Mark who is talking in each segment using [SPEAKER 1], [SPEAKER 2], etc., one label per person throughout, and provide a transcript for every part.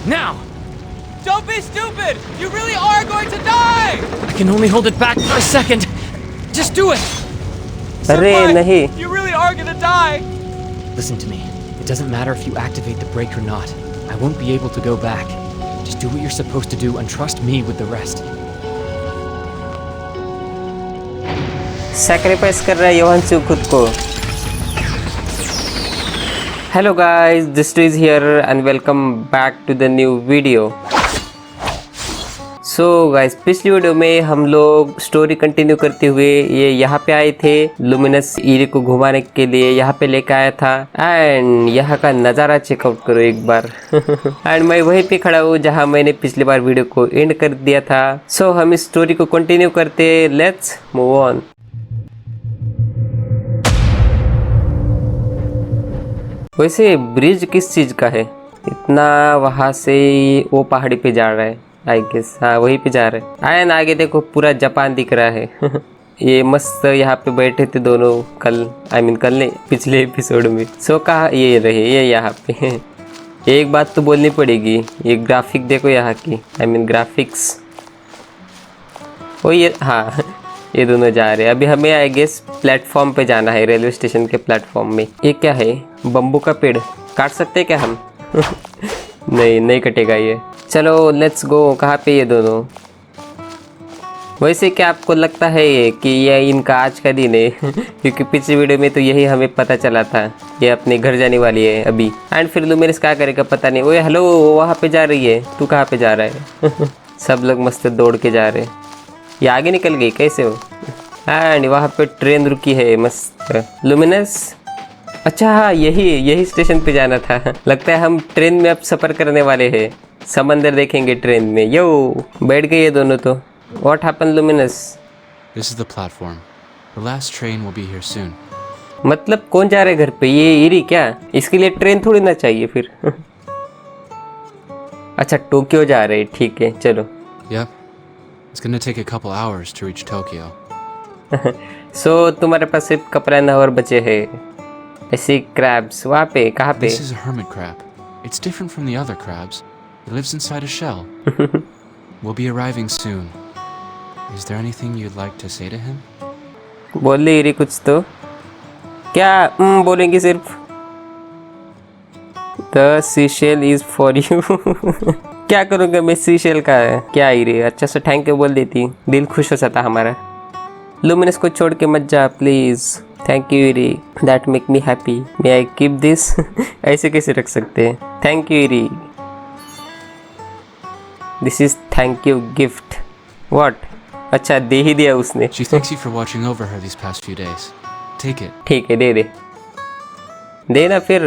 [SPEAKER 1] Now!
[SPEAKER 2] Don't be stupid! You really are going to die!
[SPEAKER 1] I can only hold it back for a second. Just do it!
[SPEAKER 3] अरे नहीं.
[SPEAKER 2] You really are gonna die!
[SPEAKER 1] Listen to me. It doesn't matter if you activate the brake or not. I won't be able to go back. Just do what you're supposed to do and trust me with the rest.
[SPEAKER 3] Sacrifice कर रहा है योहांशु खुद को. Hello guys, distro is here and welcome back to the new video. So guys, पिछली video में हम लोग story continue करते हुए ये यहाँ पे आए थे. लुमिनस ईरी को घुमाने के लिए यहाँ पे लेके आया था. एंड यहाँ का नज़ारा चेकआउट करो एक बार. एंड मैं वहीं पे खड़ा हूँ जहाँ मैंने पिछली बार वीडियो को एंड कर दिया था. सो हम इस स्टोरी को कंटिन्यू करते. Let's move on. वैसे ब्रिज किस चीज़ का है? इतना वहाँ से वो पहाड़ी पे जा रहा है आई गेस. हाँ, वहीं पे जा रहा है. एंड आगे देखो पूरा जापान दिख रहा है. ये मस्त यहाँ पे बैठे थे दोनों कल. कल नहीं, पिछले एपिसोड में. सो कहा ये रहे, ये यहाँ पे. एक बात तो बोलनी पड़ेगी, ये ग्राफिक देखो यहाँ की. ग्राफिक्स वो ये. हाँ, ये दोनों जा रहे हैं. अभी हमें आई गेस प्लेटफॉर्म पे जाना है, रेलवे स्टेशन के प्लेटफॉर्म में. ये क्या है? बम्बू का पेड़. काट सकते हैं क्या हम? नहीं कटेगा ये. चलो लेट्स गो. कहाँ पे ये दोनों? वैसे क्या आपको लगता है कि ये इनका आज का दिन है? क्योंकि पिछली वीडियो में तो यही हमें पता चला था. ये अपने घर जाने वाली है अभी. एंड फिर लुमिनस क्या करेगा पता नहीं. ओए हेलो, वहाँ पे जा रही है. तू कहाँ पे जा रहा है? सब लोग मस्त दौड़ के जा रहे हैं. ये आगे निकल गई कैसे हो? एंड वहाँ पे ट्रेन रुकी है मस्त. लुमिनस, अच्छा हाँ, यही स्टेशन पे जाना था. लगता है हम ट्रेन में अब सफ़र करने वाले हैं. समंदर देखेंगे ट्रेन में. यो, बैठ गए ये दोनों तो. What happen luminous?
[SPEAKER 4] This is the platform. The last train will be here soon.
[SPEAKER 3] मतलब कौन जा रहा है घर पे? ये ईरी क्या? इसके लिए ट्रेन थोड़ी ना चाहिए फिर. अच्छा, टोक्यो जा रहे हैं. ठीक है, चलो.
[SPEAKER 4] Yep. It's gonna take a couple hours to reach Tokyo.
[SPEAKER 3] सो तुम्हारे पास सिर्फ कपड़ा नवर बचे हैं. ऐसे क्रैब्स वहाँ पे. कहाँ पे?
[SPEAKER 4] This is a hermit crab. It's different from the other crabs. It lives inside a shell. We'll be arriving soon. Is there anything you'd like to say to him?
[SPEAKER 3] बोल ले ईरी कुछ तो. क्या बोलेंगी सिर्फ? The seashell is for you. क्या करूँगा मैं सीशेल का? क्या ईरी, अच्छा से थैंक यू बोल देती, दिल खुश हो जाता हमारा. लुमिनस को छोड़ के मत जा please. Thank you eerie, that make me happy. May I keep this? ऐसे कैसे रख सकते हैं? Thank you eerie. This is thank you gift. What? अच्छा, दे ही दिया उसने.
[SPEAKER 4] She thanks you for watching over her these past few days. Take it.
[SPEAKER 3] ठीक है, दे ना फिर.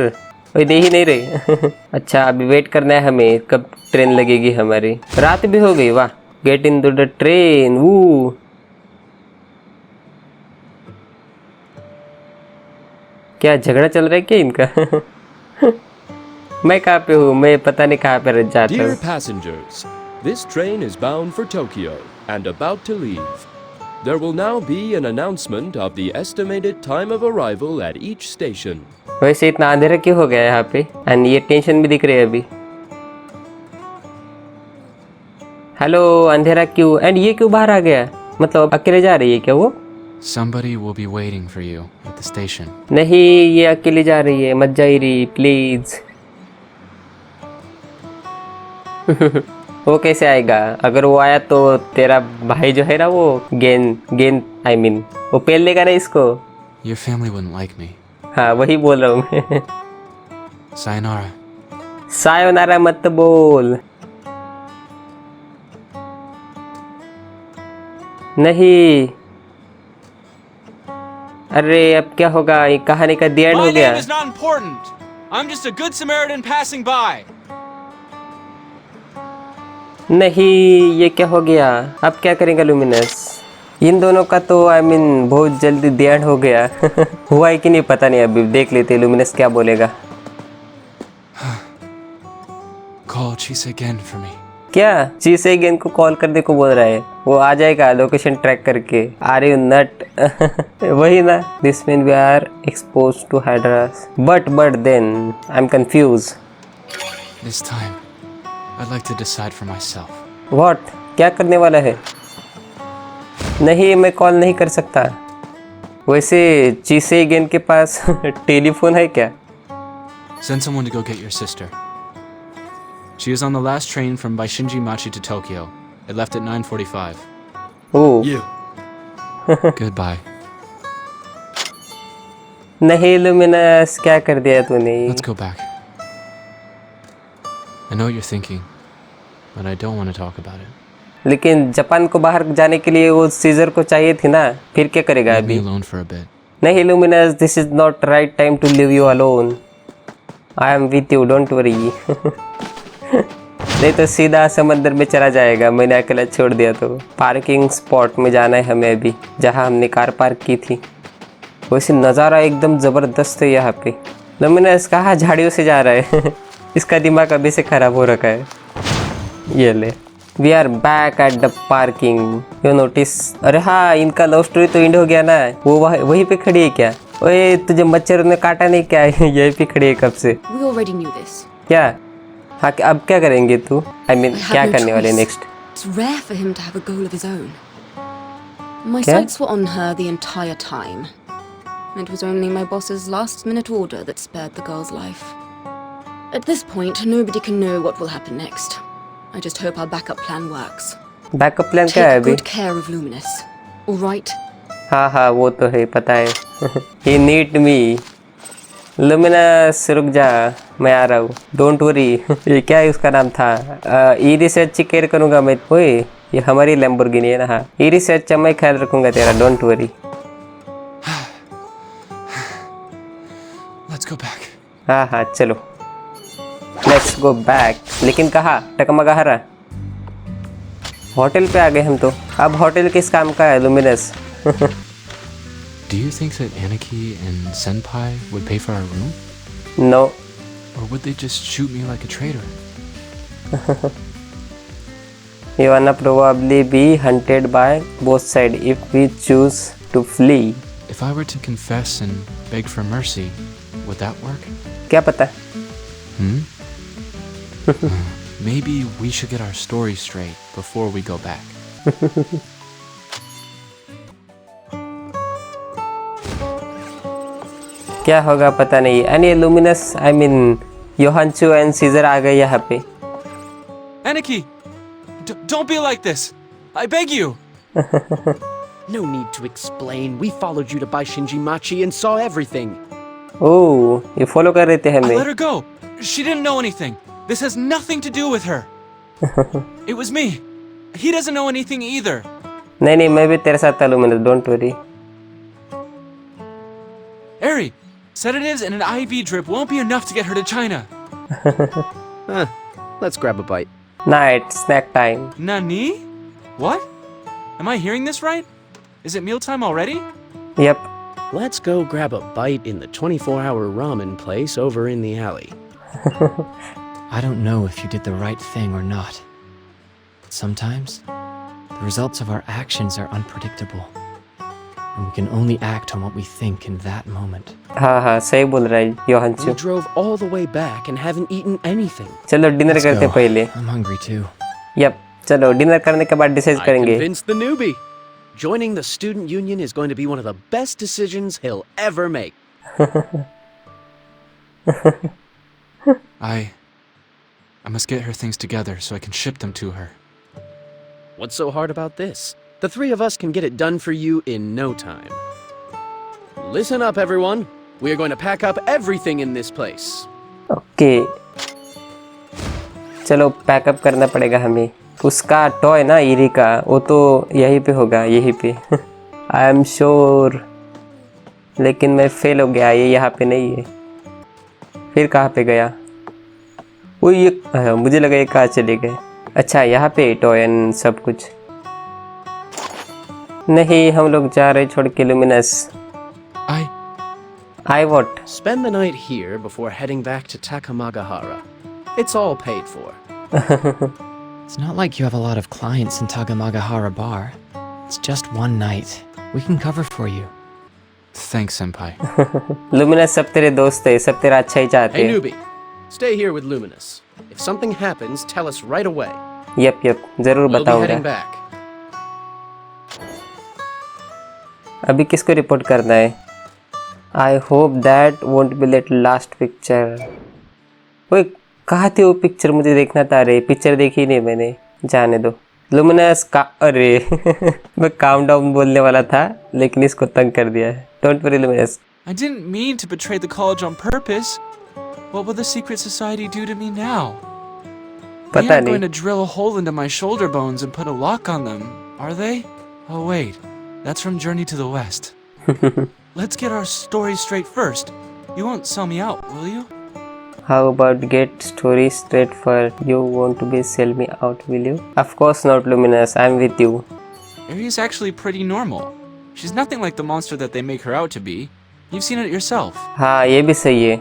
[SPEAKER 3] ओए, दे ही नहीं रहे. अच्छा, अभी वेट करना है हमें कब ट्रेन लगेगी हमारी. रात भी हो गई. वाह. Get in to the train. वो क्या झगड़ा चल रहा है क्या इनका? मैं कहाँ पे हूँ? मैं पता नहीं कहाँ पे रह जाता हूँ.
[SPEAKER 5] Dear passengers, this train is bound for Tokyo and about to leave. There will now be an announcement of the estimated time of arrival at each station.
[SPEAKER 3] वैसे इतना अंधेरा क्यों हो गया यहाँ पे? एंड ये टेंशन भी दिख रही है अभी. हेलो, अंधेरा क्यों? एंड ये क्यों बाहर आ गया? मतलब अकेले जा रही है क्या वो?
[SPEAKER 4] Somebody will be waiting for you at the station.
[SPEAKER 3] नहीं, ये अकेली जा रही है. मत जाई रही प्लीज. वो कैसे आएगा? अगर वो आया तो तेरा भाई जो है ना, वो गेन वो पेल लेगा ना इसको.
[SPEAKER 4] Your family wouldn't like me.
[SPEAKER 3] हाँ, वही बोल रहा हूँ मैं.
[SPEAKER 4] Sayonara.
[SPEAKER 3] सायोनारा मत बोल. नहीं. अरे अब क्या होगा? ये कहानी का दी एंड हो गया.
[SPEAKER 2] My name is not important. I'm just a good Samaritan passing by.
[SPEAKER 3] नहीं, ये क्या हो गया? अब क्या करेंगे लुमिनस? इन दोनों का तो बहुत जल्दी दी एंड हो गया. हुआ है कि नहीं पता नहीं. अभी देख लेते लुमिनस क्या बोलेगा.
[SPEAKER 4] Call Chise again for me.
[SPEAKER 3] क्या? चीसे गेन को कॉल करने को बोल रहा है. वो आ जाएगा लोकेशन ट्रैक करके. Are you nut? वही ना. This mean we are expose to hydras. But then I am confuse.
[SPEAKER 4] This time, I'd like to decide for myself.
[SPEAKER 3] What, क्या करने वाला है? नहीं, मैं कॉल नहीं कर सकता। वैसे चीसेगेन के पास टेलीफोन है क्या?
[SPEAKER 4] Send someone to go get your sister. She is on the last train from Baishinji Machi to Tokyo. It left at 9:45.
[SPEAKER 3] Oh
[SPEAKER 5] You.
[SPEAKER 4] Goodbye.
[SPEAKER 3] नहीं लुमिनस, क्या कर दिया तूने?
[SPEAKER 4] Let's go back. I know what you're thinking, but I don't want to talk about it.
[SPEAKER 3] लेकिन Japan को बाहर जाने के लिए वो सीजर को चाहिए थी ना, फिर क्या करेगा
[SPEAKER 4] Leave me
[SPEAKER 3] अभी?
[SPEAKER 4] alone for a bit.
[SPEAKER 3] नहीं Luminous, this is not right time to live you alone. I am with you, don't worry. नहीं तो सीधा समंदर में चला जाएगा, मैंने अकेला छोड़ दिया तो। पार्किंग स्पॉट में जाना है हमें अभी, जहाँ हमने कार पार्क की थी। वैसे नज़ारा एकदम ज़बरदस्त है यहाँ पे। लुमिनस कहाँ झाड़ियों से जा रहा है? इसका दिमाग अभी से ख़राब हो रखा है। ये ले, we are back at the parking. You notice? अरे हाँ, इनका लव स्टोरी तो एंड हो गया ना। वो वहीं पे खड़ी है क्या? ओए, तुझे मच्छर ने काटा नहीं क्या? यहीं पे खड़ी है कब से?
[SPEAKER 6] We already knew this.
[SPEAKER 3] क्या? हाँ, अब क्या करेंगे तू? आई मीन,
[SPEAKER 6] I had
[SPEAKER 3] क्या
[SPEAKER 6] no
[SPEAKER 3] करने वाले
[SPEAKER 6] choice.
[SPEAKER 3] Next?
[SPEAKER 6] It's rare for him to have a goal of his own. My
[SPEAKER 3] Yeah?
[SPEAKER 6] sights were on her the entire time. It was only my boss's last-minute order that spared the girl's life. At this point, nobody can know what will happen next. I just hope our backup plan works.
[SPEAKER 3] Backup plan क्या है
[SPEAKER 6] Take
[SPEAKER 3] अभी?
[SPEAKER 6] good care of Luminous. All right?
[SPEAKER 3] हाँ हाँ, वो तो है, पता है। He need me. लुमिनस रुक जा, मैं आ रहा हूँ। Don't worry. ये क्या है, उसका नाम था? इरिस अच्छी केयर करूँगा मैं। ओए, ये हमारी लैम्बोर्गिनी है ना? हाँ, इरिस अच्छा मैं ख्याल रखूँगा तेरा, don't worry.
[SPEAKER 4] Let's go back.
[SPEAKER 3] हाँ हाँ, चलो, लेट्स गो बैक। लेकिन कहाँ? टकमगाहरा होटल पे आ गए हम तो। अब होटल किस काम का है luminous?
[SPEAKER 4] Do you think that Aniki and Senpai would pay for our room?
[SPEAKER 3] No.
[SPEAKER 4] Or would they just shoot me like a traitor?
[SPEAKER 3] You wanna probably be hunted by both sides if we choose to flee.
[SPEAKER 4] If I were to confess and beg for mercy, would that work?
[SPEAKER 3] क्या पता?
[SPEAKER 4] Maybe we should get our story straight before we go back.
[SPEAKER 3] क्या होगा पता नहीं। Any luminous, I mean योहांचू and Caesar आ गए यहाँ पे।
[SPEAKER 4] Aniki! Don't be like this! I beg you!
[SPEAKER 2] No need to explain. We followed you to Baishinji Machi and saw everything.
[SPEAKER 3] ओह, ये फॉलो कर रहे थे
[SPEAKER 4] I
[SPEAKER 3] हमें।
[SPEAKER 4] let her go! She didn't know anything! This has nothing to do with her! It was me! He doesn't know anything either!
[SPEAKER 3] नहीं नहीं, मैं भी तेरे साथ था luminous, don't worry.
[SPEAKER 4] Eri, sedatives and an IV drip won't be enough to get her to China!
[SPEAKER 2] Let's grab a bite.
[SPEAKER 3] Night snack time.
[SPEAKER 4] Nani? What? Am I hearing this right? Is it mealtime already?
[SPEAKER 3] Yup.
[SPEAKER 2] Let's go grab a bite in the 24-hour ramen place over in the alley.
[SPEAKER 1] I don't know if you did the right thing or not. Sometimes, the results of our actions are unpredictable. And we can only act on what we think in that moment.
[SPEAKER 3] हाँ हाँ, सही बोल रहा है
[SPEAKER 2] We
[SPEAKER 3] योहांचू।
[SPEAKER 2] drove all the way back and haven't eaten anything.
[SPEAKER 3] चलो dinner
[SPEAKER 1] Let's
[SPEAKER 3] करते
[SPEAKER 1] go.
[SPEAKER 3] पहले।
[SPEAKER 1] I'm hungry too.
[SPEAKER 3] Yup, चलो डिनर करने के बाद डिसाइड
[SPEAKER 2] I
[SPEAKER 3] करेंगे।
[SPEAKER 2] convinced the newbie. Joining the student union is going to be one of the best decisions he'll ever make.
[SPEAKER 4] I must get her things together so I can ship them to her.
[SPEAKER 2] What's so hard about this? The three of us can get it done for you in no time. Listen up, everyone. We are going to pack up everything in this place.
[SPEAKER 3] Okay, चलो pack up करना पड़ेगा हमें। उसका toy ना इरी का, वो तो यहीं पे होगा, यहीं पे। I am sure. लेकिन मैं फेल हो गया, ये यहाँ पे नहीं है। फिर कहाँ पे गया? वो ये मुझे लगा ये कहाँ चले गए। अच्छा, यहाँ पे टॉय एंड सब कुछ। नहीं, हम लोग जा रहे छोड़ के luminous. I what?
[SPEAKER 2] Spend the night here before heading back to Takamagahara. It's all paid for.
[SPEAKER 1] It's not like you have a lot of clients in Tagamagahara Bar. It's just one night. We can cover for you.
[SPEAKER 4] Thanks, Senpai.
[SPEAKER 3] Luminous सब तेरे दोस्त है, सब तेरा अच्छा ही चाहते
[SPEAKER 2] Hey,
[SPEAKER 3] हैं।
[SPEAKER 2] newbie. Stay here with Luminous. If something happens, tell us right away.
[SPEAKER 3] Yup जरूर
[SPEAKER 2] We'll be heading
[SPEAKER 3] बताऊंगा।
[SPEAKER 2] back.
[SPEAKER 3] अभी किसको रिपोर्ट करना है? I hope that won't be late last picture. ओए कहाँ थे वो पिक्चर? मुझे देखना था। अरे पिक्चर देखी नहीं मैंने, जाने दो। लुमिनस का अरे मैं काम डाउन बोलने वाला था लेकिन इसको तंग कर दिया है। Don't worry luminous.
[SPEAKER 4] I didn't mean to betray the college on purpose. What will the secret society do to me now? They
[SPEAKER 3] पता
[SPEAKER 4] aren't going
[SPEAKER 3] नहीं।
[SPEAKER 4] to drill a hole into my shoulder bones and put a lock on them, are they? Oh wait, that's from Journey to the West. Let's get our story straight first. You won't sell me out, will you?
[SPEAKER 3] How about get story straight first? You want to be sell me out, will you? Of course not, Luminous. I'm with you.
[SPEAKER 4] Ari's actually pretty normal. She's nothing like the monster that they make her out to be. You've seen it yourself.
[SPEAKER 3] हाँ ये भी सही है।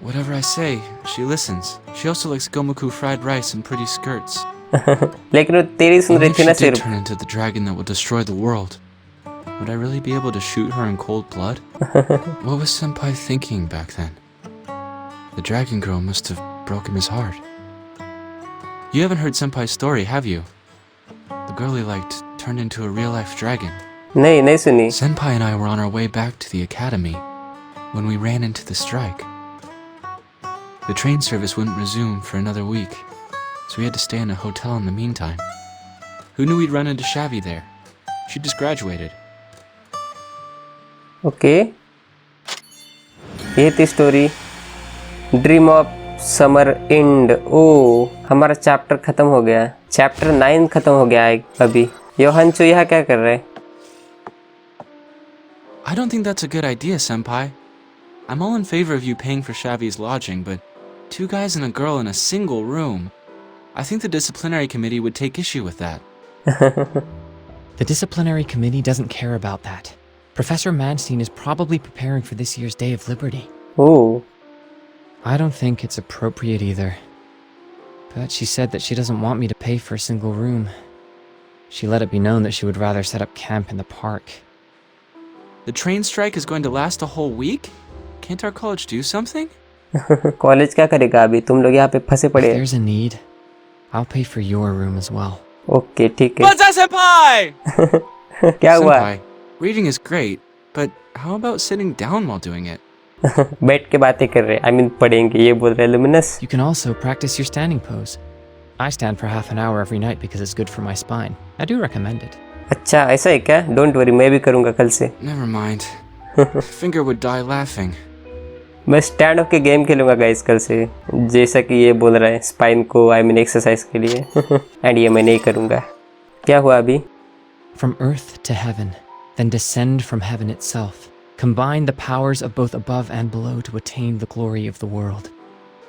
[SPEAKER 4] Whatever I say, she listens. She also likes gomuku fried rice and pretty skirts.
[SPEAKER 3] लेकिन वो तेरी सुन
[SPEAKER 4] Even
[SPEAKER 3] रही
[SPEAKER 4] if
[SPEAKER 3] थी
[SPEAKER 4] she
[SPEAKER 3] ना
[SPEAKER 4] did
[SPEAKER 3] सिर्फ।
[SPEAKER 4] turn into the dragon that will destroy the world, would I really be able to shoot her in cold blood? What was Senpai thinking back then? The dragon girl must have broken his heart. You haven't heard Senpai's story, have you? The girl he liked turned into a real-life dragon.
[SPEAKER 3] नहीं सुनी।
[SPEAKER 4] Senpai and I were on our way back to the academy when we ran into the strike. The train service wouldn't resume for another week, so we had to stay in a hotel in the meantime. Who knew we'd run into Shavi there? She just graduated.
[SPEAKER 3] Okay ये थी story. Dream of summer end. ओ हमारा chapter खत्म हो गया। Chapter 9 खत्म हो गया है अभी। योहानचो यहाँ क्या कर रहा है?
[SPEAKER 4] I don't think that's a good idea, Senpai. I'm all in favor of you paying for Shavi's lodging, but 2 guys and a girl in a single room. I think the disciplinary committee would take issue with that.
[SPEAKER 1] The disciplinary committee doesn't care about that. Professor Manstein is probably preparing for this year's Day of Liberty.
[SPEAKER 3] Oh
[SPEAKER 1] I don't think it's appropriate either. But she said that she doesn't want me to pay for a single room. She let it be known that she would rather set up camp in the park.
[SPEAKER 4] The train strike is going to last a whole week? Can't our college do something?
[SPEAKER 3] College क्या करेगा अभी? तुम लोग यहाँ पे फंसे
[SPEAKER 1] If
[SPEAKER 3] पड़े हैं।
[SPEAKER 1] there's a need, I'll pay for your room as well.
[SPEAKER 3] Okay ठीक है।
[SPEAKER 4] Banzai Senpai!
[SPEAKER 3] क्या हुआ?
[SPEAKER 4] Senpai, reading is great, but how about sitting down while doing it?
[SPEAKER 3] बैठ के बातें कर रहे हैं। I mean पढ़ेंगे ये बोल रहे हैं luminous.
[SPEAKER 1] You can also practice your standing pose. I stand for half an hour every night because it's good for my spine. I do recommend it.
[SPEAKER 3] अच्छा ऐसा है क्या? डोंट वरी मैं भी करूँगा कल से।
[SPEAKER 4] Never mind. Finger would die laughing.
[SPEAKER 3] मैं स्टैंड अप के गेम खेलूंगा गाइस कल से, जैसा कि ये बोल रहा है स्पाइन को आई मीन एक्सरसाइज के लिए। एंड ये मैं नहीं करूँगा। क्या हुआ अभी?
[SPEAKER 1] From earth to heaven, then descend from heaven itself. Combine the powers of both above and below to attain the glory of the world.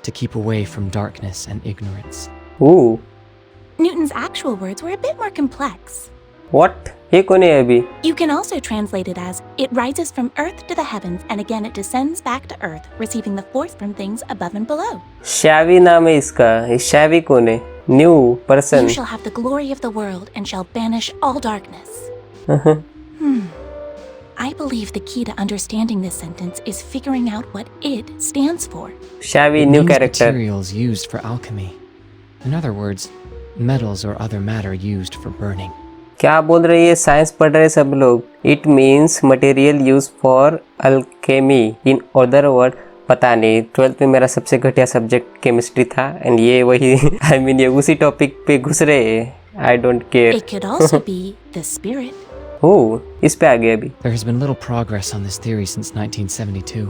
[SPEAKER 1] To keep away from darkness and ignorance.
[SPEAKER 3] Oh
[SPEAKER 7] Newton's actual words were a bit more complex.
[SPEAKER 3] What? ये कौन है अभी?
[SPEAKER 7] You can also translate it as, it rises from earth to the heavens and again it descends back to earth, receiving the force from things above and below.
[SPEAKER 3] शावी नाम है इसका। ये शावी कौन है? New person.
[SPEAKER 7] You shall have the glory of the world and shall banish all darkness. I believe the key to understanding this sentence is figuring out what it stands for.
[SPEAKER 3] शावी
[SPEAKER 1] It
[SPEAKER 3] new
[SPEAKER 1] means
[SPEAKER 3] character.
[SPEAKER 1] materials used for alchemy. In other words, metals or other matter used for burning.
[SPEAKER 3] क्या बोल रहे हैं? Science पढ़ रहे सब लोग। It means material use for Alchemy. In other word पता नहीं, 12th में मेरा सबसे घटिया सब्जेक्ट केमिस्ट्री था एंड ये वही आई मीन ये उसी टॉपिक पे घुस रहे हैं। I don't care.
[SPEAKER 7] It could also be the spirit.
[SPEAKER 3] ओह इस पे आ गए अभी।
[SPEAKER 1] There has been little progress on this theory since 1972.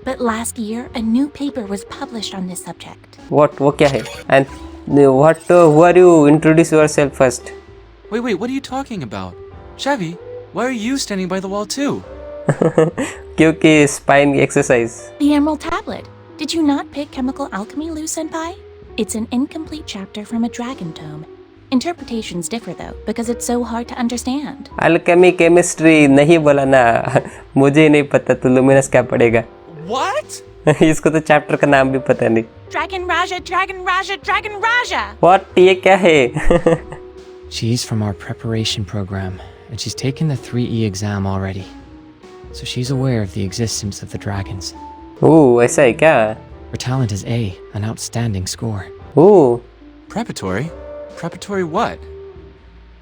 [SPEAKER 7] But last year, a new paper was published on this subject.
[SPEAKER 3] What? वो क्या है? And what who are you? Introduce yourself first.
[SPEAKER 4] Wait, what are you talking about? Shavi, why are you standing by the wall too?
[SPEAKER 3] क्योंकि spine exercise.
[SPEAKER 7] The Emerald Tablet. Did you not pick Chemical Alchemy, Lu Senpai? It's an incomplete chapter from a dragon tome. Interpretations differ though, because it's so hard to understand.
[SPEAKER 3] Alchemy chemistry नहीं बोला ना। मुझे नहीं पता, तो luminous क्या पढ़ेगा?
[SPEAKER 4] What?
[SPEAKER 3] इसको तो चैप्टर का नाम भी पता नहीं।
[SPEAKER 7] Dragon Raja, Dragon Raja, Dragon Raja!
[SPEAKER 3] What? ये क्या है?
[SPEAKER 1] She's from our preparation program, and she's taken the 3E exam already. So she's aware of the existence of the dragons.
[SPEAKER 3] ओह ऐसा है क्या?
[SPEAKER 1] Her talent is A, an outstanding score.
[SPEAKER 3] Oh
[SPEAKER 4] Preparatory? Preparatory what?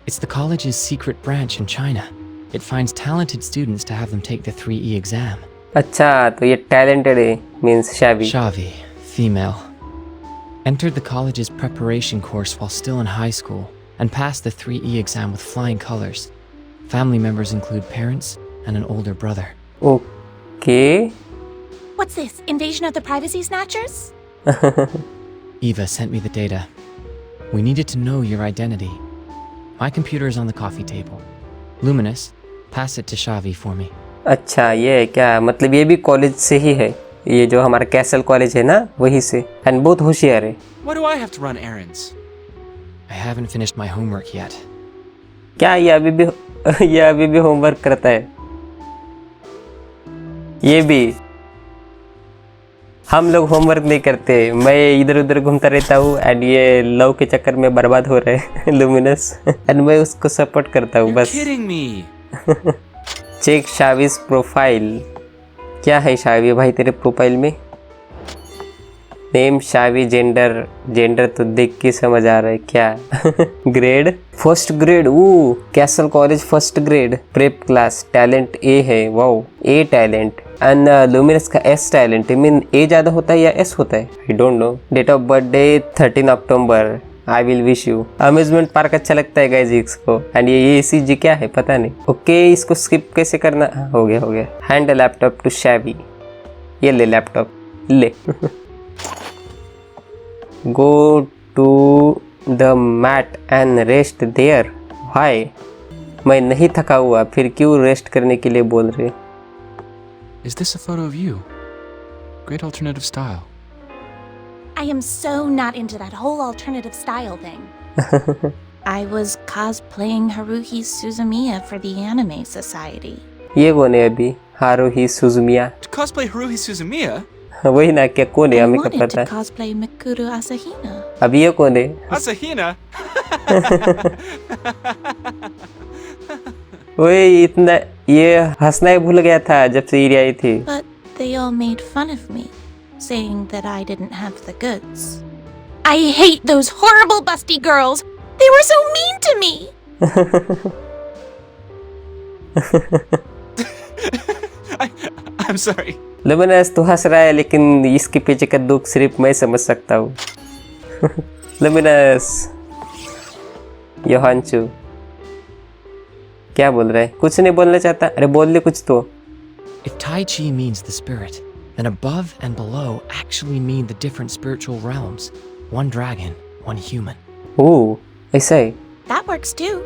[SPEAKER 1] It's the college's secret branch in China. It finds talented students to have them take the 3E exam.
[SPEAKER 3] अच्छा तो ये talented है means shabby.
[SPEAKER 1] Shavi, female. Entered the college's preparation course while still in high school and passed the 3E exam with flying colors. Family members include parents and an older brother.
[SPEAKER 3] Okay.
[SPEAKER 7] What's this? Invasion of the Privacy Snatchers?
[SPEAKER 1] Eva sent me the data. We needed to know your identity. My computer is on the coffee table. Luminous, pass it to Shavi for me.
[SPEAKER 3] अच्छा ये है क्या मतलब ये भी college से ही है ये जो हमारा कैसल कॉलेज है ना वही से एंड बहुत होशियार है
[SPEAKER 4] Why do I have to run errands?
[SPEAKER 1] I haven't finished my homework yet.
[SPEAKER 3] क्या ये अभी भी होमवर्क करता है ये भी हम लोग होमवर्क नहीं करते मैं इधर उधर घूमता रहता हूँ एंड ये लव के चक्कर में बर्बाद हो रहे हैं लुमिनस एंड मैं उसको सपोर्ट करता हूँ
[SPEAKER 4] You're
[SPEAKER 3] बस
[SPEAKER 4] kidding me.
[SPEAKER 3] चेक शाविस प्रोफाइल क्या है शावी भाई तेरे प्रोफाइल में नेम शावी जेंडर तो देख के समझ आ रहा है क्या grade first grade castle college first grade prep class talent A है wow A talent and luminous का S talent I mean A ज़्यादा होता है या एस होता है I don't know date of birthday 13 October I will wish you amusement park अच्छा लगता है गाइस इसको एंड ये ECG क्या है पता नहीं ओके इसको स्किप कैसे करना हो गया हैंड लैपटॉप टू शैवी ये ले लैपटॉप ले go to the mat and rest there भाई मैं नहीं थका हुआ फिर क्यों रेस्ट करने के लिए बोल रहे
[SPEAKER 4] Is this a photo of you? Great alternative style.
[SPEAKER 7] I am so not into that whole alternative style thing. I was cosplaying Haruhi Suzumiya for the Anime Society.
[SPEAKER 3] ये कौन है अभी हारुही सुजुमिया
[SPEAKER 4] To cosplay Haruhi Suzumiya?
[SPEAKER 3] वही ना क्या कौन है
[SPEAKER 7] I
[SPEAKER 3] हमें क्या
[SPEAKER 7] wanted
[SPEAKER 3] पता
[SPEAKER 7] to
[SPEAKER 3] है
[SPEAKER 7] cosplay Mikuru Asahina.
[SPEAKER 3] अभी ये कौन है
[SPEAKER 4] Asahina?
[SPEAKER 3] ओए इतना ये हंसना ही भूल गया था जब से ये आई थी
[SPEAKER 7] But they all made fun of me, saying that I didn't have the goods. I hate those horrible busty girls! They were so mean to me!
[SPEAKER 4] I'm sorry.
[SPEAKER 3] Luminous तो हंस रहा है लेकिन इसके पीछे का दुख सिर्फ मैं समझ सकता हूँ लुमिनस योहांचू क्या बोल रहा है कुछ नहीं बोलना चाहता अरे बोल ले कुछ तो
[SPEAKER 1] If Tai Chi means the spirit, then above and below actually mean the different spiritual realms. One dragon, one human.
[SPEAKER 3] ओह ऐसा है
[SPEAKER 7] That works too.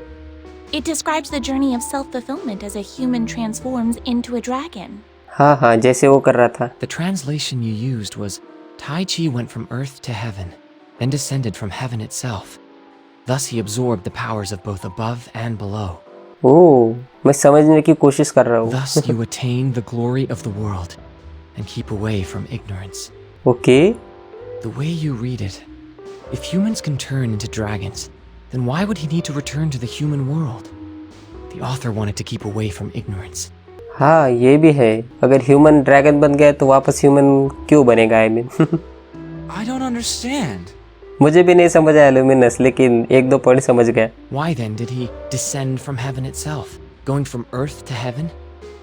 [SPEAKER 7] It describes the journey of self-fulfillment as a human transforms into a dragon.
[SPEAKER 3] हाँ जैसे वो कर रहा था
[SPEAKER 1] The translation you used was Tai Chi went from earth to heaven, then descended from heaven itself. Thus he absorbed the powers of both above and below.
[SPEAKER 3] ओह मैं समझने की कोशिश कर रहा हूँ
[SPEAKER 1] Thus you attain the glory of the world and keep away from ignorance.
[SPEAKER 3] Okay
[SPEAKER 1] The way you read it, if humans can turn into dragons, then why would he need to return to the human world? The author wanted to keep away from ignorance.
[SPEAKER 3] हाँ ये भी है अगर human dragon बन गया तो वापस human क्यों बनेगा I mean
[SPEAKER 4] I don't understand.
[SPEAKER 3] मुझे भी नहीं समझ आया लुमिनस लेकिन एक दो पॉइंट समझ गया
[SPEAKER 1] Why then did he descend from heaven itself, going from earth to heaven?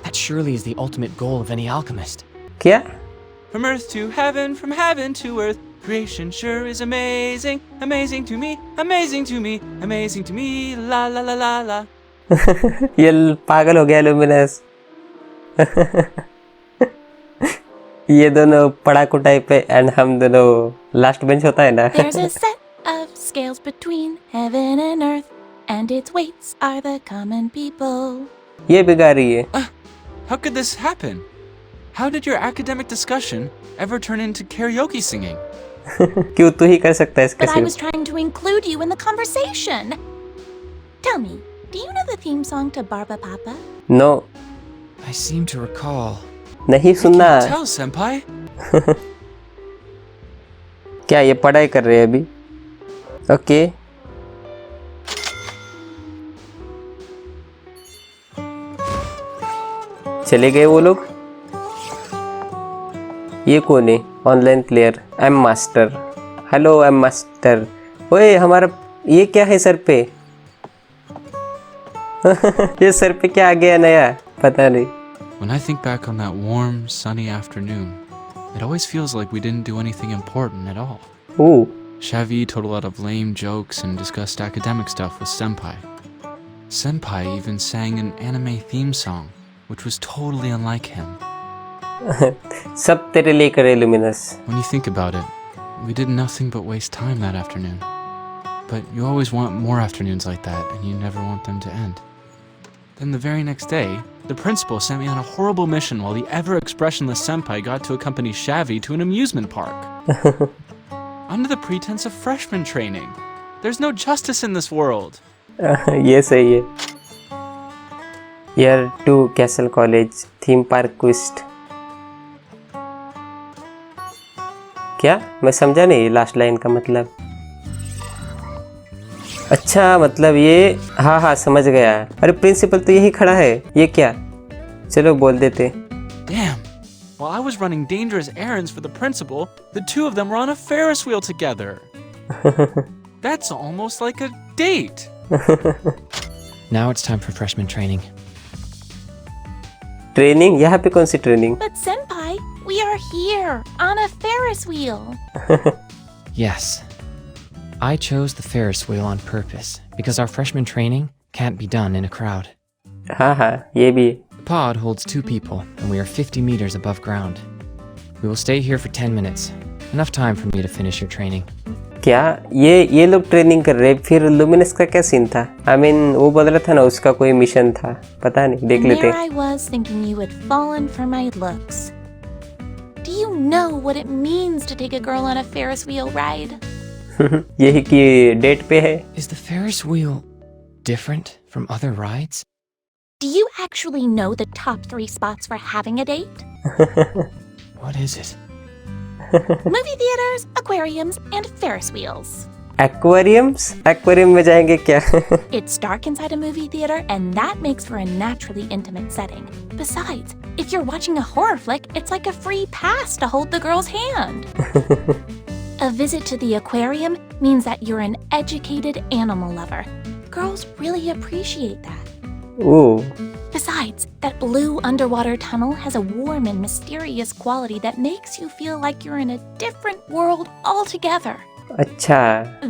[SPEAKER 1] That surely is the ultimate goal of any alchemist.
[SPEAKER 3] क्या
[SPEAKER 4] From earth to heaven, from heaven to earth. Creation sure is amazing, amazing to me, amazing to me, amazing to me, la la la la la.
[SPEAKER 3] ये पागल हो गया luminous ये दोनों पढ़ाकू type है and हम दोनों लास्ट बेंच होता है ना
[SPEAKER 7] There's a set of scales between heaven and earth, and its weights are the common people.
[SPEAKER 3] ये बिगा रही है
[SPEAKER 4] How could this happen? How did your academic discussion ever turn into karaoke singing?
[SPEAKER 3] क्यों तू ही कर सकता है इसके
[SPEAKER 7] But I was
[SPEAKER 3] सिर्फ
[SPEAKER 7] trying to include you in the conversation. Tell me, do you know the theme song to Barba Papa?
[SPEAKER 3] No
[SPEAKER 1] I seem to recall.
[SPEAKER 3] नहीं सुनना
[SPEAKER 4] Tell, senpai.
[SPEAKER 3] क्या ये पढ़ाई कर रहे हैं अभी ओके चले गए वो लोग ये कौन है? Online player M master. Hello M master. ओए हमारा ये क्या है सर पे? ये सर पे क्या आ गया नया? पता नहीं.
[SPEAKER 4] When I think back on that warm, sunny afternoon, it always feels like we didn't do anything important at all.
[SPEAKER 3] Ooh.
[SPEAKER 4] Shavi told a lot of lame jokes and discussed academic stuff with Senpai. Senpai even sang an anime theme song, which was totally unlike him.
[SPEAKER 3] सब तेरे लिए करे luminous.
[SPEAKER 4] When you think about it, we did nothing but waste time that afternoon. But you always want more afternoons like that, and you never want them to end. Then the very next day, the principal sent me on a horrible mission while the ever-expressionless senpai got to accompany Shavi to an amusement park. Under the pretense of freshman training. There's no justice in this world.
[SPEAKER 3] ये सही है. Year 2 Castle College theme park quest. क्या? मैं समझा नहीं last line का मतलब. अच्छा मतलब ये हाँ समझ गया. अरे प्रिंसिपल तो यही खड़ा है. ये क्या? चलो बोल देते.
[SPEAKER 4] Damn. While I was running dangerous errands for the principal, the two of them were on a Ferris wheel together. That's almost like a date.
[SPEAKER 1] Now it's time for freshman training.
[SPEAKER 3] Training? यहाँ पे कौन सी training?
[SPEAKER 7] But senpai, we are here on a Ferris wheel.
[SPEAKER 1] Yes. I chose the Ferris wheel on purpose because our freshman training can't be done in a crowd.
[SPEAKER 3] हाँ ये भी.
[SPEAKER 1] The pod holds 2 people and we are 50 meters above ground. We will stay here for 10 minutes. Enough time for me to finish your training.
[SPEAKER 3] क्या ये लोग training कर रहे? फिर luminous का क्या सीन था? I mean वो बोल रहा था ना उसका कोई मिशन था. पता नहीं, देख लेते.
[SPEAKER 7] There I was thinking you had fallen for my looks. Do you know what it means to take a girl on a Ferris wheel ride?
[SPEAKER 3] यही कि डेट पे है.
[SPEAKER 1] Is the Ferris wheel different from other rides?
[SPEAKER 7] Do you actually know the top 3 spots for having a date?
[SPEAKER 1] What is it?
[SPEAKER 7] Movie theaters, aquariums, and Ferris wheels.
[SPEAKER 3] Aquariums? Aquarium में जाएंगे क्या?
[SPEAKER 7] It's dark inside a movie theater, and that makes for a naturally intimate setting. Besides, if you're watching a horror flick, it's like a free pass to hold the girl's hand. A visit to the aquarium means that you're an educated animal lover. Girls really appreciate that.
[SPEAKER 3] Ooh.
[SPEAKER 7] Besides, that blue underwater tunnel has a warm and mysterious quality that makes you feel like you're in a different world altogether.
[SPEAKER 3] अच्छा.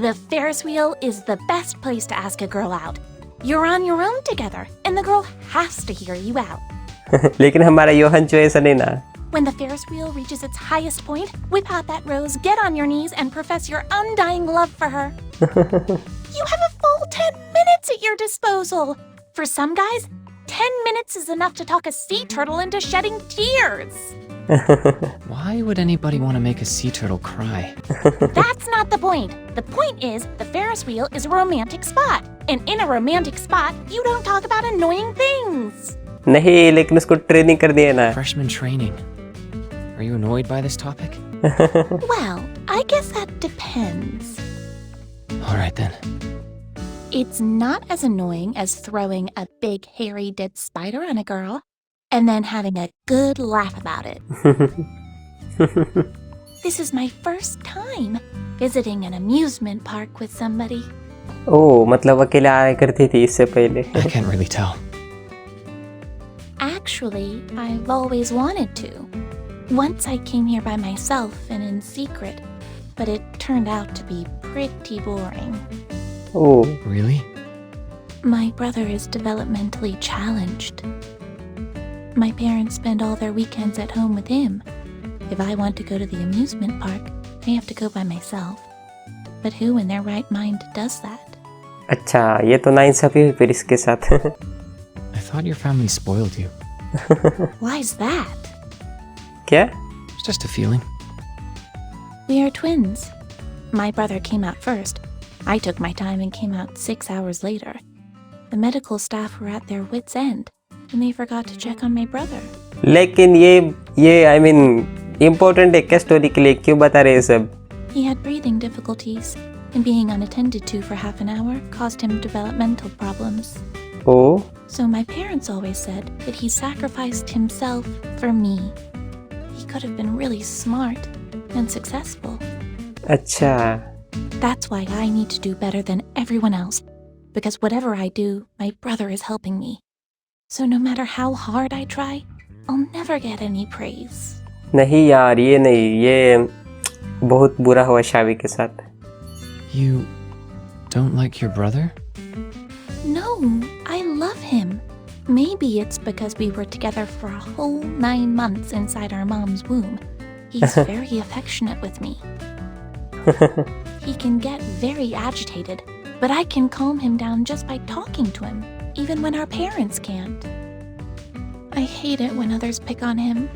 [SPEAKER 7] The Ferris wheel is the best place to ask a girl out. You're on your own together, and the girl has to hear you out.
[SPEAKER 3] लेकिन हमारा योहन जो ऐसा नहीं ना.
[SPEAKER 7] When the Ferris wheel reaches its highest point, whip out that rose, get on your knees, and profess your undying love for her. You have a full 10 minutes at your disposal. For some guys, 10 minutes is enough to talk a sea turtle into shedding tears.
[SPEAKER 1] Why would anybody want to make a sea turtle cry?
[SPEAKER 7] That's not the point. The point is, the Ferris wheel is a romantic spot. And in a romantic spot, you don't talk about annoying things.
[SPEAKER 3] नहीं, लेकिन उसको training कर दिया ना.
[SPEAKER 1] Freshman training. Are you annoyed by this topic?
[SPEAKER 7] Well, I guess that depends.
[SPEAKER 1] All right then.
[SPEAKER 7] It's not as annoying as throwing a big hairy dead spider on a girl and then having a good laugh about it. This is my first time visiting an amusement park with somebody.
[SPEAKER 3] ओह, मतलब अकेले आया करती थी इससे पहले.
[SPEAKER 1] I can't really tell.
[SPEAKER 7] Actually, I've always wanted to. Once I came here by myself and in secret, but it turned out to be pretty boring.
[SPEAKER 3] Oh.
[SPEAKER 1] Really?
[SPEAKER 7] My brother is developmentally challenged. My parents spend all their weekends at home with him. If I want to go to the amusement park, I have to go by myself. But who in their right mind does that?
[SPEAKER 3] अच्छा, ये तो नाइंसाफी हुई फिर इसके साथ.
[SPEAKER 1] I thought your family spoiled you.
[SPEAKER 7] Why's that?
[SPEAKER 3] क्या?
[SPEAKER 1] It's just a feeling.
[SPEAKER 7] We are twins. My brother came out first. I took my time and came out 6 hours later. The medical staff were at their wits' end, and they forgot to check on my brother.
[SPEAKER 3] लेकिन ये I mean important है क्या story के लिए? क्यों बता रहे हैं सब?
[SPEAKER 7] He had breathing difficulties, and being unattended to for half an hour caused him developmental problems.
[SPEAKER 3] Oh.
[SPEAKER 7] So my parents always said that he sacrificed himself for me. he could have been really smart and successful.
[SPEAKER 3] अच्छा,
[SPEAKER 7] That's why I need to do better than everyone else. Because whatever I do, my brother is helping me. So no matter how hard I try, I'll never get any praise.
[SPEAKER 3] नहीं यार, ये नहीं, ये बहुत बुरा हुआ शावी के साथ.
[SPEAKER 1] You don't like your brother?
[SPEAKER 7] No, I love him. Maybe it's because we were together for a whole 9 months inside our mom's womb. He's very affectionate with me. He can get very agitated, but I can calm him down just by talking to him, even when our parents can't. I hate it when others pick on him.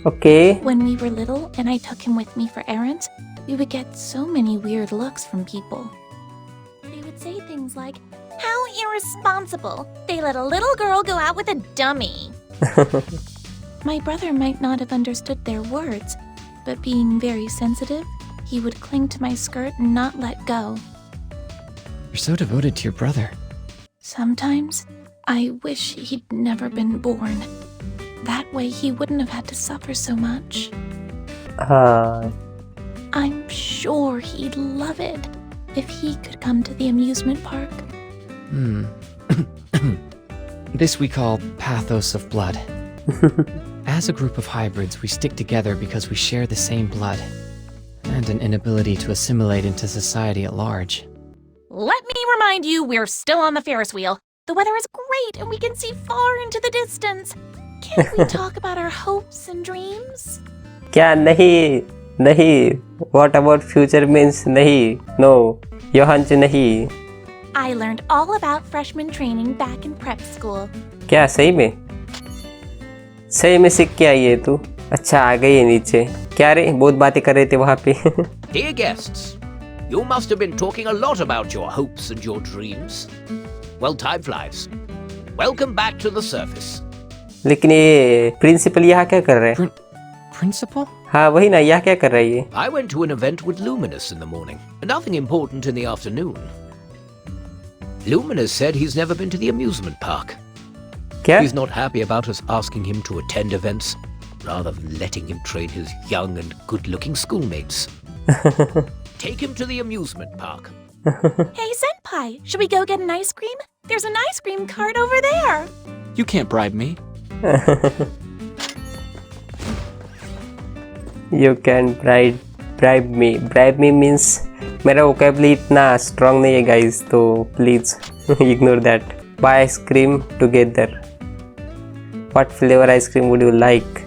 [SPEAKER 3] Okay.
[SPEAKER 7] When we were little and I took him with me for errands, we would get so many weird looks from people. They would say things like, "How irresponsible! They let a little girl go out with a dummy." My brother might not have understood their words, but being very sensitive, he would cling to my skirt and not let go.
[SPEAKER 1] You're so devoted to your brother.
[SPEAKER 7] Sometimes, I wish he'd never been born. That way he wouldn't have had to suffer so much.
[SPEAKER 3] हाँ,
[SPEAKER 7] I'm sure he'd love it if he could come to the amusement park.
[SPEAKER 1] This we call pathos of blood. As a group of hybrids, we stick together because we share the same blood and an inability to assimilate into society at large.
[SPEAKER 7] Let me remind you, we're still on the Ferris wheel. The weather is great and we can see far into the distance. Can't we talk about our hopes and dreams?
[SPEAKER 3] क्या नहीं, नहीं. What about future means नहीं. No, योहांच नहीं.
[SPEAKER 7] I learned all about freshman training back in prep school.
[SPEAKER 3] क्या सही में? सही में सीख के आई है तू? अच्छा, आ गई है नीचे. क्या रे, बहुत बातें कर रहे थे वहाँ पे.
[SPEAKER 2] Dear guests, you must have been talking a lot about your hopes and your dreams. Well, time flies. Welcome back to the surface.
[SPEAKER 3] लेकिन ये प्रिंसिपल यहाँ क्या कर रहे हैं?
[SPEAKER 1] Principal?
[SPEAKER 3] हाँ वही ना, यहाँ क्या कर रहा है ये?
[SPEAKER 2] I went to an event with Luminous in the morning, and nothing important in the afternoon. Luminous said he's never been to the amusement park.
[SPEAKER 3] क्या?
[SPEAKER 2] He's not happy about us asking him to attend events, rather than letting him train his young and good-looking schoolmates. Take him to the amusement park.
[SPEAKER 7] Hey, Senpai, should we go get an ice cream? There's an ice cream cart over there.
[SPEAKER 4] You can't bribe me.
[SPEAKER 3] You can bribe me. Bribe me means मेरा vocabulary इतना strong नहीं है guys, तो please ignore that. Buy ice cream together. What flavor ice cream would you like?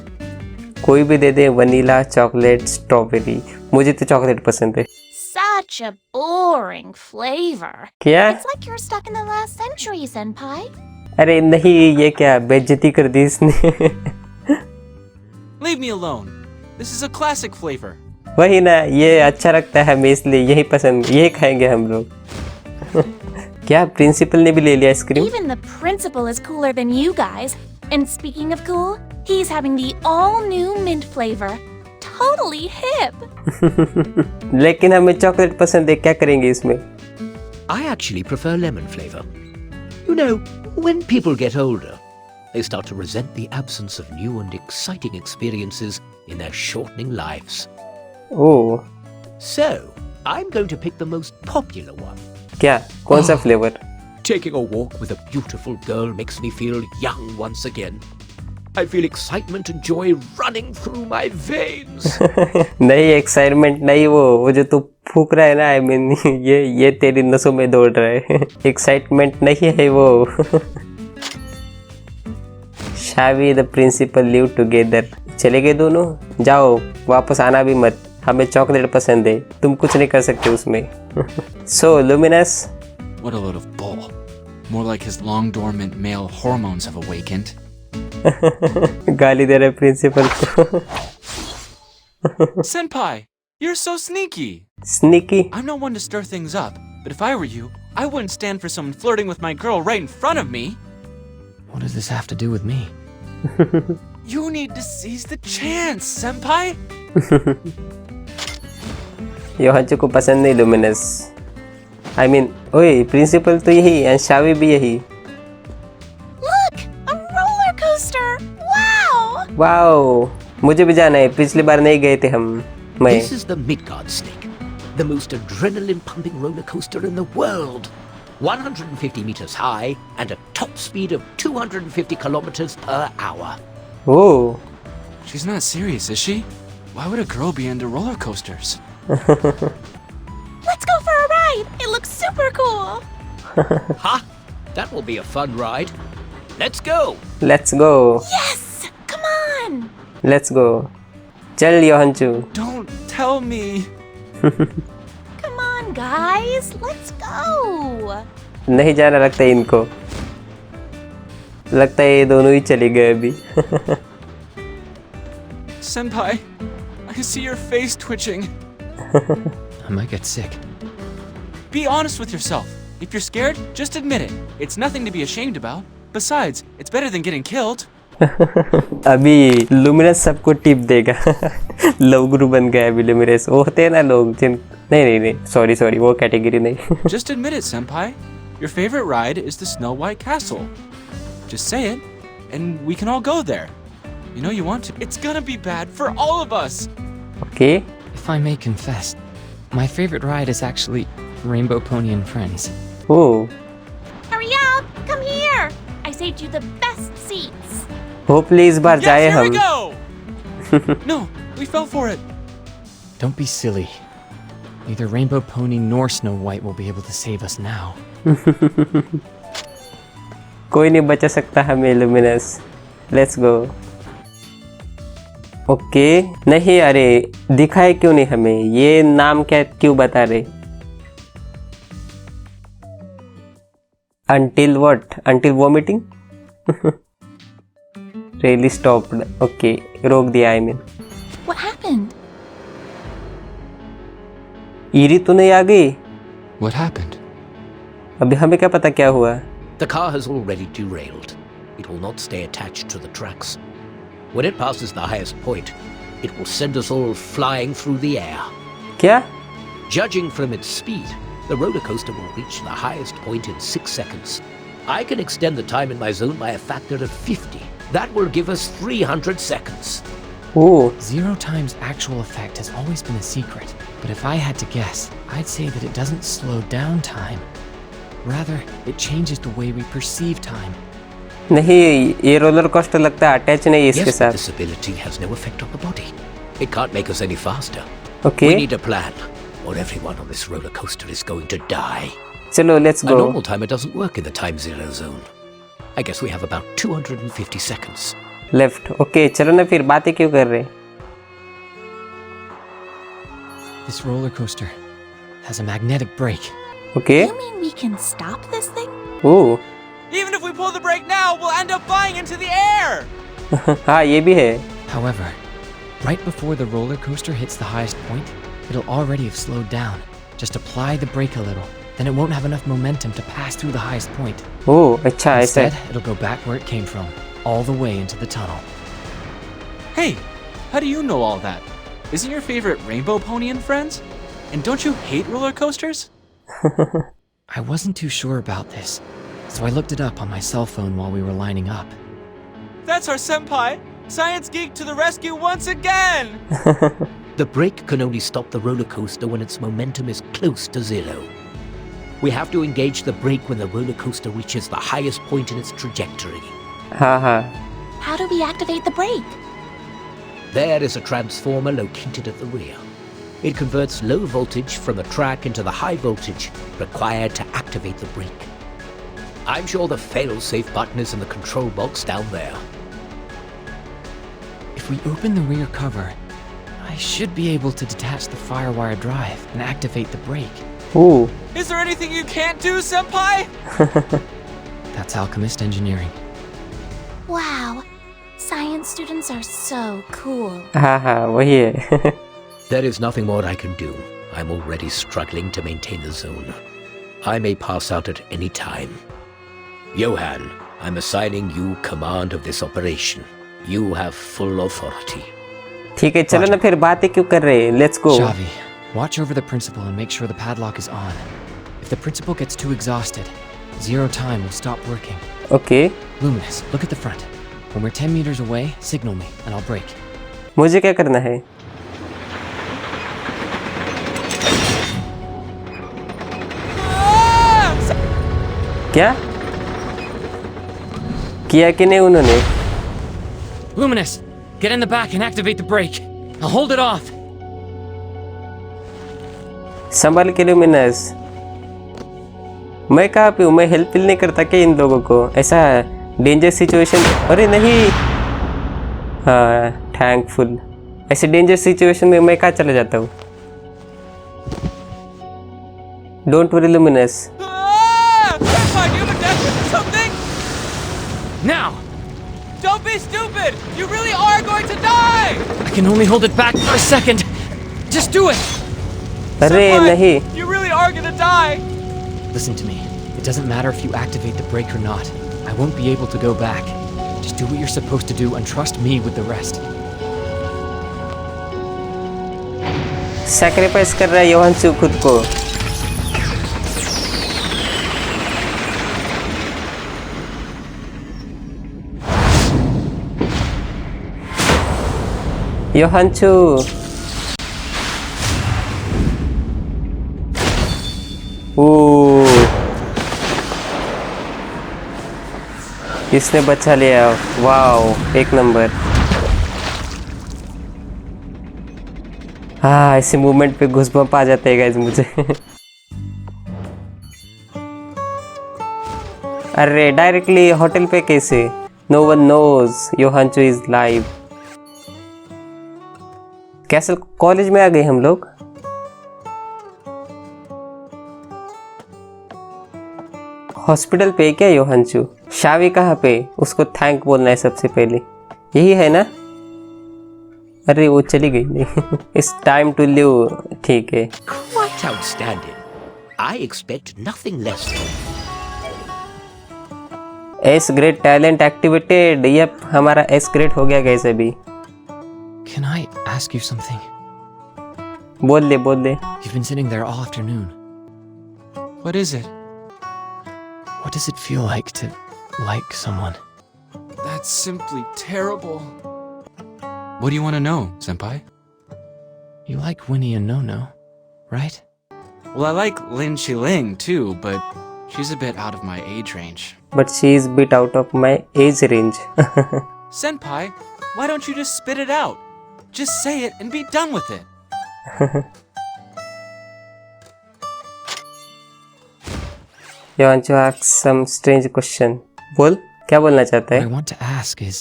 [SPEAKER 3] कोई भी दे दे, vanilla, chocolate, strawberry. मुझे तो chocolate पसंद है.
[SPEAKER 7] Such a boring flavor.
[SPEAKER 3] क्या?
[SPEAKER 7] It's like you're stuck in the last century, Senpai.
[SPEAKER 3] अरे नहीं, ये क्या बेइज्जती कर दी इसने.
[SPEAKER 4] Leave me alone. This is a classic flavor.
[SPEAKER 3] वही ना, ये अच्छा लगता है हमें, इसलिए यही पसंद, यही खाएंगे हम लोग. क्या प्रिंसिपल ने भी ले लिया ice cream?
[SPEAKER 7] Even the principal is cooler than you guys. And speaking of cool, he's having the all-new mint flavor. Totally hip.
[SPEAKER 3] लेकिन हमें चॉकलेट पसंद है, क्या करेंगे इसमें?
[SPEAKER 2] I actually prefer lemon flavor. You know, when people get older, they start to resent the absence of new and exciting experiences in their shortening lives.
[SPEAKER 3] Oh,
[SPEAKER 2] So, I'm going to pick the most popular one.
[SPEAKER 3] क्या? कौन सा flavour?
[SPEAKER 2] Taking a walk with a beautiful girl makes me feel young once again. I feel excitement and joy running through my veins.
[SPEAKER 3] नहीं, excitement नहीं, वो जो तू फूक रहा है ना, आई मीन ये तेरी नसों में दौड़ रहा है. एक्साइटमेंट नहीं है वो. शावी द प्रिंसिपल लिव टुगेदर. चले गए दोनों, जाओ, वापस आना भी मत. हमें चॉकलेट पसंद है, तुम कुछ नहीं कर सकते उसमें. सो luminous.
[SPEAKER 4] What a load of bull. More like his long dormant male hormones have awakened.
[SPEAKER 3] गाली दे रहे प्रिंसिपल को.
[SPEAKER 4] Senpai, you're so sneaky.
[SPEAKER 3] Sneaky.
[SPEAKER 4] I'm not one to stir things up, but if I were you, I wouldn't stand for someone flirting with my girl right in front of me.
[SPEAKER 1] What does this have to do with me?
[SPEAKER 4] You need to seize the chance, Senpai.
[SPEAKER 3] योहांचो को पसंद नहीं luminous. I mean, ओए principal तो यही and शावी भी यही.
[SPEAKER 7] Look, a roller coaster. Wow.
[SPEAKER 3] Wow, मुझे भी जाना है, पिछली बार नहीं गए थे हम। मैं
[SPEAKER 2] This is the Midgard Snake, the most adrenaline-pumping roller coaster in the world. 150 meters high and a top speed of 250 kilometers per hour.
[SPEAKER 3] Oh
[SPEAKER 4] She's not serious, is she? Why would a girl be into roller coasters?
[SPEAKER 7] Let's go for a ride! It looks super cool!
[SPEAKER 2] Ha! That will be a fun ride. Let's go!
[SPEAKER 3] Let's go,
[SPEAKER 7] Yes! Come on!
[SPEAKER 3] Let's go, चल योहंचू।
[SPEAKER 4] Don't tell me.
[SPEAKER 7] Come on, guys! Let's go!
[SPEAKER 3] नहीं जाना लगता है इनको, लगता है ये दोनों ही चले गए अभी।
[SPEAKER 4] Senpai, I see your face twitching.
[SPEAKER 1] I might get sick.
[SPEAKER 4] Be honest with yourself. If you're scared, just admit it. It's nothing to be ashamed about. Besides, it's better than getting killed.
[SPEAKER 3] अभी luminous सबको tip देगा। लवगुरु बन गया अभी luminous. वो होते हैं ना लोग जिन नहीं सॉरी वो कैटेगरी नहीं।
[SPEAKER 4] Just admit it, Senpai. Your favorite ride is the Snow White Castle. Just say it, and we can all go there. You know you want to. It's gonna be bad for all of us.
[SPEAKER 3] Okay
[SPEAKER 1] If I may confess, my favorite ride is actually Rainbow Pony and Friends.
[SPEAKER 3] Oh
[SPEAKER 7] Hurry up! Come here! I saved you the best seats.
[SPEAKER 3] होपली इस बार जाए
[SPEAKER 4] Yes, here
[SPEAKER 3] हम।
[SPEAKER 4] we go. No, we fell for it.
[SPEAKER 1] Don't be silly. Neither Rainbow Pony nor Snow White will be able to save us now.
[SPEAKER 3] कोई नहीं बचा सकता हमें luminous. Let's go. Okay नहीं अरे दिखाए क्यों नहीं हमें, ये नाम क्या क्यों बता रहे? Until what? Until vomiting? Really stopped. Okay, रोक दिया I mean.
[SPEAKER 7] What happened?
[SPEAKER 3] Eerie तो नहीं आ गई?
[SPEAKER 4] What happened?
[SPEAKER 3] अभी हमें क्या पता क्या हुआ?
[SPEAKER 2] The car has already derailed. It will not stay attached to the tracks. When it passes the highest point, it will send us all flying through the air.
[SPEAKER 3] क्या?
[SPEAKER 2] Judging from its speed, the roller coaster will reach the highest point in 6 seconds. I can extend the time in my zone by a factor of 50. That will give us 300 seconds.
[SPEAKER 3] Oh
[SPEAKER 1] 0 time's actual effect has always been a secret, but if I had to guess, I'd say that it doesn't slow down time. Rather, it changes the way we perceive time.
[SPEAKER 3] नहीं ये roller coaster लगता है attach नहीं है इसके
[SPEAKER 2] Yes, but
[SPEAKER 3] साथ।
[SPEAKER 2] this ability has no effect on the body. It can't make us any faster.
[SPEAKER 3] Okay
[SPEAKER 2] We need a plan, or everyone on this roller coaster is going to die.
[SPEAKER 3] चलो let's
[SPEAKER 2] A
[SPEAKER 3] go.
[SPEAKER 2] normal timer doesn't work in the time zero zone. I guess we have about 250 seconds.
[SPEAKER 3] Left okay चलो ना फिर बातें क्यों कर रहे?
[SPEAKER 1] This roller coaster has a magnetic brake.
[SPEAKER 3] Okay
[SPEAKER 7] You mean we can stop this thing?
[SPEAKER 3] Oh
[SPEAKER 4] Even if we pull the brake now, we'll end up flying into the air.
[SPEAKER 3] हाँ ये भी है।
[SPEAKER 1] However, right before the roller coaster hits the highest point, it'll already have slowed down. Just apply the brake a little, then it won't have enough momentum to pass through the highest point.
[SPEAKER 3] ओह अच्छा ऐसा
[SPEAKER 1] Instead,
[SPEAKER 3] है।
[SPEAKER 1] it'll go back where it came from, all the way into the tunnel.
[SPEAKER 4] Hey, how do you know all that? Isn't your favorite Rainbow Pony and Friends? And don't you hate roller coasters?
[SPEAKER 1] I wasn't too sure about this, so I looked it up on my cell phone while we were lining up.
[SPEAKER 4] That's our senpai! Science geek to the rescue once again!
[SPEAKER 2] The brake can only stop the roller coaster when its momentum is close to zero. We have to engage the brake when the roller coaster reaches the highest point in its trajectory.
[SPEAKER 3] हाँ हाँ
[SPEAKER 7] How do we activate the brake?
[SPEAKER 2] There is a transformer located at the rear. It converts low voltage from the track into the high voltage required to activate the brake. I'm sure the fail-safe button is in the control box down there.
[SPEAKER 1] If we open the rear cover, I should be able to detach the firewire drive and activate the brake.
[SPEAKER 3] Oh
[SPEAKER 4] Is there anything you can't do, senpai?
[SPEAKER 1] That's alchemist engineering.
[SPEAKER 7] Wow. Science students are so cool.
[SPEAKER 3] हाँ हाँ वही है।
[SPEAKER 2] There is nothing more I can do. I'm already struggling to maintain the zone. I may pass out at any time. Johan, I'm assigning you command of this operation. You have full authority.
[SPEAKER 3] ठीक है चलो ना फिर बातें क्यों कर रहे हैं? Let's go.
[SPEAKER 1] Xavi, watch over the principal and make sure the padlock is on. If the principal gets too exhausted, 0 time will stop working.
[SPEAKER 3] Okay
[SPEAKER 1] Luminous, look at the front. When we're 10 meters away, signal me and I'll brake.
[SPEAKER 3] मुझे क्या करना है? क्या किया कि नहीं उन्होंने?
[SPEAKER 1] Luminous, get in the back and activate the brake. I'll hold it off.
[SPEAKER 3] संभाल के लुमिनस। मैं कहाँ पे हूँ? मैं हेल्प नहीं करता क्या इन लोगों को? ऐसा डेंजर सिचुएशन, अरे नहीं, हाँ थैंकफुल। ऐसे डेंजर सिचुएशन में मैं कहाँ चला जाता हूँ? Don't worry luminous.
[SPEAKER 1] Now!
[SPEAKER 8] Don't be stupid! You really are going to die!
[SPEAKER 1] I can only hold it back for a second. Just do it!
[SPEAKER 3] अरे नहीं।
[SPEAKER 8] You really are gonna die!
[SPEAKER 1] Listen to me. It doesn't matter if you activate the brake or not. I won't be able to go back. Just do what you're supposed to do and trust me with the rest.
[SPEAKER 3] Sacrifice कर रहा है योहांशु खुद को। योहांशु इसने बचा लिया। Wow, एक number. हाँ, ऐसे मूवमेंट पे घुसबम्प आ जाते हैं गाइस मुझे। अरे डायरेक्टली होटल पे कैसे? नो वन नोज योहांशु इज लाइव। कैसल कॉलेज में आ गए हम लोग। हॉस्पिटल पे क्या योहांशु? शावी कहाँ पे? उसको थैंक बोलना है सबसे पहले, यही है ना? अरे वो चली गई। नहीं इट्स टाइम टू लिव। ठीक है।
[SPEAKER 2] Quite outstanding. I expect nothing less.
[SPEAKER 3] S grade talent activated. Yup, हमारा एस ग्रेड हो गया गाइस अभी।
[SPEAKER 1] Can I ask you something?
[SPEAKER 3] बोल ले बोल ले।
[SPEAKER 1] You've been sitting there all afternoon.
[SPEAKER 4] What is it?
[SPEAKER 1] What does it feel like to like someone?
[SPEAKER 4] That's simply terrible. What do you want to know, Senpai?
[SPEAKER 1] You like Winnie and No-No, right?
[SPEAKER 4] Well, I like Lin Xiling too, but she's a bit out of my age range.
[SPEAKER 3] But she is bit out of my age range.
[SPEAKER 4] Senpai, why don't you just spit it out? Just say it and be done with it.
[SPEAKER 3] You want to ask some strange question? बोल, क्या बोलना चाहता
[SPEAKER 1] What I
[SPEAKER 3] है?
[SPEAKER 1] want to ask is,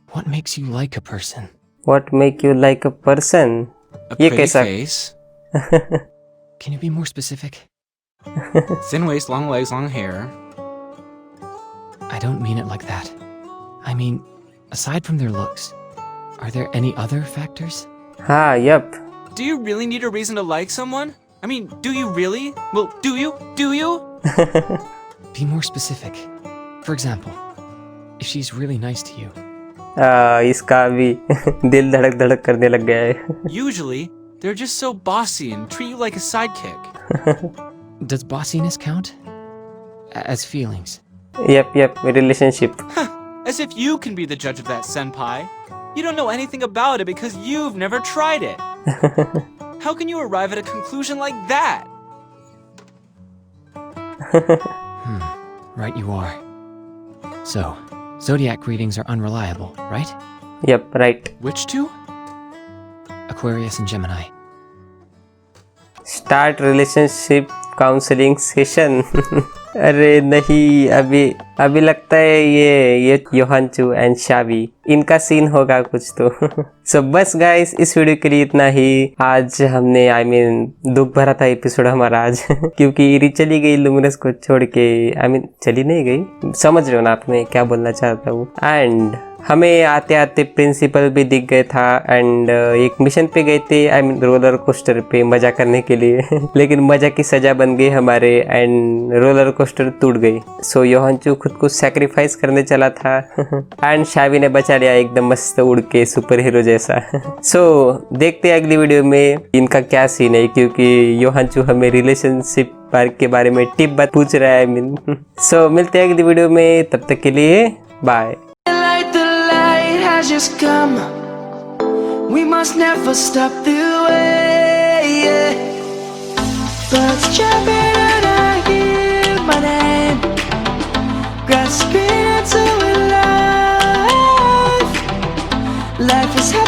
[SPEAKER 1] what makes you like a person?
[SPEAKER 3] What make you like a person?
[SPEAKER 4] A
[SPEAKER 3] ये
[SPEAKER 4] pretty
[SPEAKER 3] कैसा?
[SPEAKER 4] face,
[SPEAKER 1] Can you be more specific?
[SPEAKER 4] thin waist, long legs, long hair.
[SPEAKER 1] I don't mean it like that. I mean, aside from their looks, are there any other factors?
[SPEAKER 3] हाँ, yep.
[SPEAKER 4] Do you really need a reason to like someone? I mean, do you really? Well, do you? Do you?
[SPEAKER 1] Be more specific. For example, if she's really nice to you.
[SPEAKER 3] इसका भी दिल धड़क धड़क करने लग गया है।
[SPEAKER 4] Usually, they're just so bossy and treat you like a sidekick.
[SPEAKER 1] Does bossiness count? As feelings?
[SPEAKER 3] Yep, relationship.
[SPEAKER 4] As if you can be the judge of that, Senpai. You don't know anything about it because you've never tried it. How can you arrive at a conclusion like that?
[SPEAKER 1] Right you are. So, zodiac readings are unreliable, right?
[SPEAKER 3] Yep, right.
[SPEAKER 4] Which two?
[SPEAKER 1] Aquarius and Gemini.
[SPEAKER 3] Start relationship counseling session. अरे नहीं, अभी लगता है ये योहांशु and शावी, इनका scene होगा कुछ तो। सो बस गाइस, इस वीडियो के लिए इतना ही। आज हमने दुख भरा था एपिसोड हमारा आज क्योंकि इरी चली गई लुमिनस को छोड़ के। चली नहीं गई, समझ रहे हो ना आप मैं क्या बोलना चाहता हूँ। एंड हमें आते आते प्रिंसिपल भी दिख गए था एंड एक मिशन पे गए थे, रोलर कोस्टर पे मजा करने के लिए लेकिन मजा की सजा बन गई हमारे एंड रोलर कोस्टर टूट गई। सो योहांशु खुद को सैक्रिफाइस करने चला था एंड शावी ने बचा लिया एकदम मस्त उड़ के सुपर हीरो जैसा। सो देखते हैं अगली वीडियो में इनका क्या सीन है, क्योंकि योहांशु हमें रिलेशनशिप पार्क के बारे में टिप बात पूछ रहा है। सो मिलते हैं अगली वीडियो में, तब तक के लिए bye.
[SPEAKER 9] Light, the light has just come. We must never stop the way, yeah. Birds jumping and I hear my name, grasping into life. Life is happy.